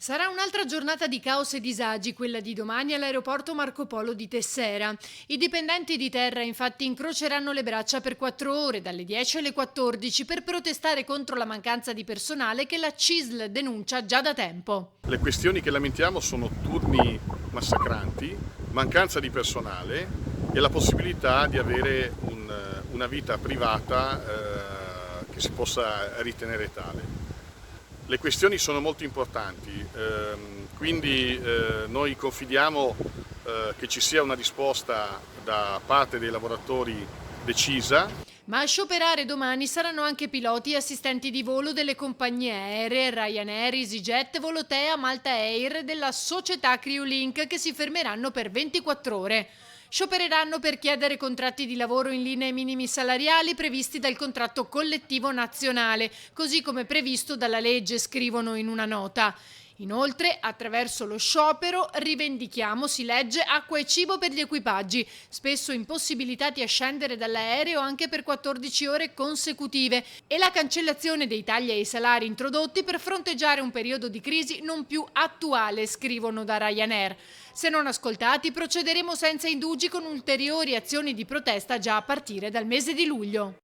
Sarà un'altra giornata di caos e disagi, quella di domani all'aeroporto Marco Polo di Tessera. I dipendenti di terra infatti incroceranno le braccia per 4 ore, dalle 10 alle 14, per protestare contro la mancanza di personale che la CISL denuncia già da tempo. Le questioni che lamentiamo sono turni massacranti, mancanza di personale e la possibilità di avere una vita privata che si possa ritenere tale. Le questioni sono molto importanti, quindi noi confidiamo che ci sia una risposta da parte dei lavoratori decisa. Ma a scioperare domani saranno anche piloti e assistenti di volo delle compagnie aeree Ryanair, EasyJet, Volotea, Malta Air e della società Crewlink, che si fermeranno per 24 ore. Sciopereranno per chiedere contratti di lavoro in linea ai minimi salariali previsti dal contratto collettivo nazionale, così come previsto dalla legge, scrivono in una nota. Inoltre, attraverso lo sciopero, rivendichiamo, si legge, acqua e cibo per gli equipaggi, spesso impossibilitati a scendere dall'aereo anche per 14 ore consecutive, e la cancellazione dei tagli ai salari introdotti per fronteggiare un periodo di crisi non più attuale, scrivono da Ryanair. Se non ascoltati, procederemo senza indugi con ulteriori azioni di protesta già a partire dal mese di luglio.